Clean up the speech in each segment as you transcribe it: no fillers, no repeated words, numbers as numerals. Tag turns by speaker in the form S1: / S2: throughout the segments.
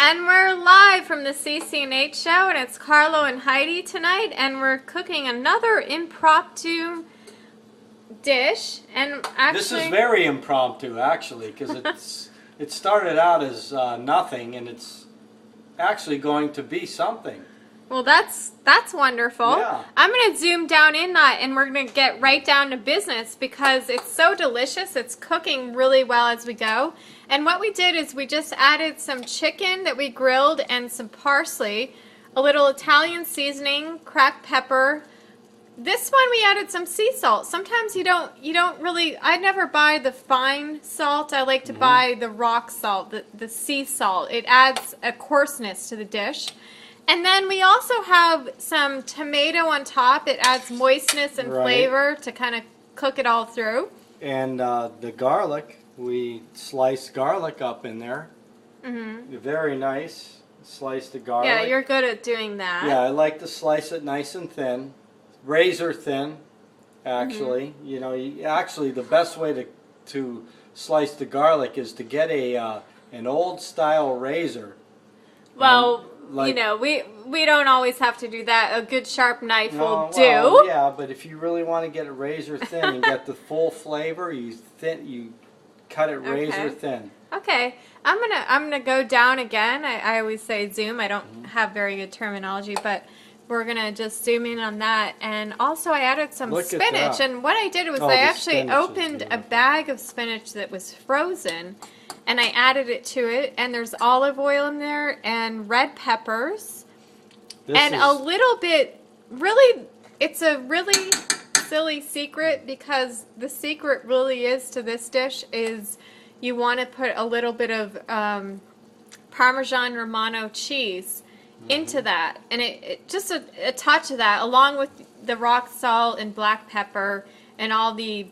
S1: And we're live from the CC&H show, and it's Carlo and Heidi tonight, and we're cooking another impromptu dish. And actually,
S2: this is very impromptu, actually, because it started out as nothing, and it's actually going to be something.
S1: Well, that's wonderful.
S2: Yeah.
S1: I'm going to zoom down in that, and we're going to get right down to business because it's so delicious. It's cooking really well as we go. And what we did is we just added some chicken that we grilled and some parsley, a little Italian seasoning, cracked pepper. This one we added some sea salt. Sometimes you don't really, I never buy the fine salt. I like to buy the rock salt, the sea salt. It adds a coarseness to the dish. And then we also have some tomato on top. It adds moistness and flavor to kind of cook it all through. And
S2: the garlic, we sliced garlic up in there. Very nice. Slice the garlic.
S1: Yeah, you're good at doing that.
S2: Yeah, I like to slice it nice and thin. Razor thin, actually. You know, actually the best way to slice the garlic is to get an old style razor.
S1: Well, you know, we don't always have to do that. A good sharp knife will do.
S2: Well, yeah, but if you really want to get it razor thin and get the full flavor, you cut it razor thin.
S1: Okay, I'm gonna go down again. I always say zoom. I don't have very good terminology, but we're gonna just zoom in on that. And also, I added some spinach. And what I did was I actually opened a bag of spinach that was frozen. And I added it to it, and there's olive oil in there, and red peppers, and a little bit, really, it's a really silly secret, because the secret really is to this dish is you want to put a little bit of Parmesan Romano cheese into that, and it just a touch of that, along with the rock salt and black pepper, and all the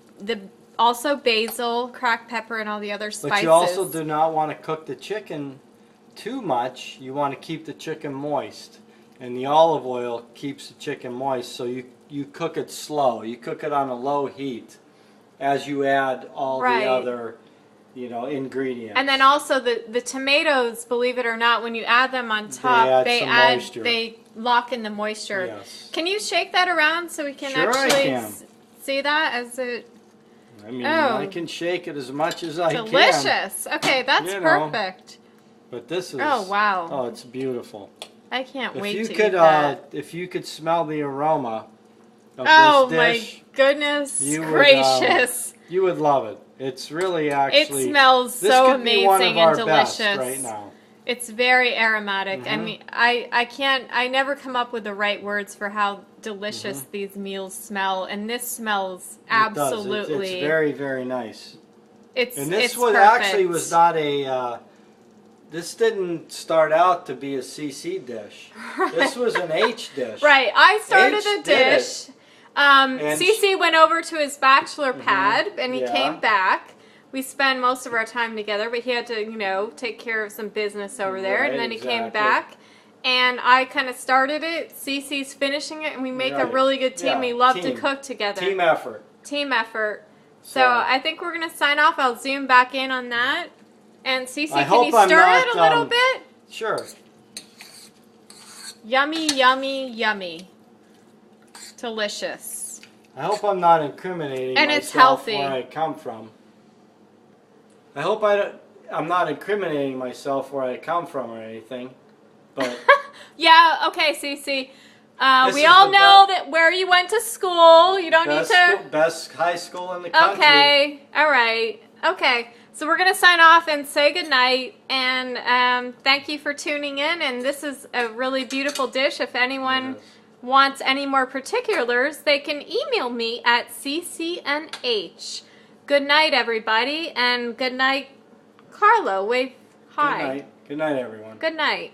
S1: also basil, cracked pepper, and all the other spices.
S2: But you also do not want to cook the chicken too much. You want to keep the chicken moist. And the olive oil keeps the chicken moist, so you cook it slow. You cook it on a low heat as you add all the other, ingredients.
S1: And then also the tomatoes, believe it or not, when you add them on top, they lock in the moisture.
S2: Yes.
S1: Can you shake that around so we can see that as it...
S2: I mean, I can shake it as much as I can.
S1: Delicious. Okay, that's perfect.
S2: But this is...
S1: Oh, wow.
S2: Oh, it's beautiful.
S1: I can't wait to eat that.
S2: If you could smell the aroma of this dish...
S1: My goodness gracious.
S2: You would love it. It's really actually...
S1: It smells so amazing and delicious.
S2: Best right now.
S1: It's very aromatic. I mean, I never come up with the right words for how delicious these meals smell, and this smells absolutely.
S2: It's very, very nice.
S1: It's
S2: perfect. Actually was not a. This didn't start out to be a CC dish. This was an H dish.
S1: Right. I started the dish. CC went over to his bachelor pad, and he came back. We spend most of our time together, but he had to, take care of some business over there, and then he came back, and I kind of started it. Cece's finishing it, and we make a really good team. We love to cook together.
S2: Team effort.
S1: Team effort. So I think we're going to sign off. I'll zoom back in on that. And Cece, can you stir it a little bit?
S2: Sure.
S1: Yummy, yummy, yummy. Delicious.
S2: I hope I'm not incriminating myself where I come from. I hope I'm not incriminating myself where I come from or anything, but...
S1: Yeah, okay, Cece. We all know that where you went to school. You don't need to...
S2: Best high school in the country.
S1: Okay, all right. Okay, so we're going to sign off and say goodnight, and thank you for tuning in, and this is a really beautiful dish. If anyone wants any more particulars, they can email me at CC&H. Good night, everybody, and good night, Carlo. Wave hi.
S2: Good night. Good night, everyone.
S1: Good night.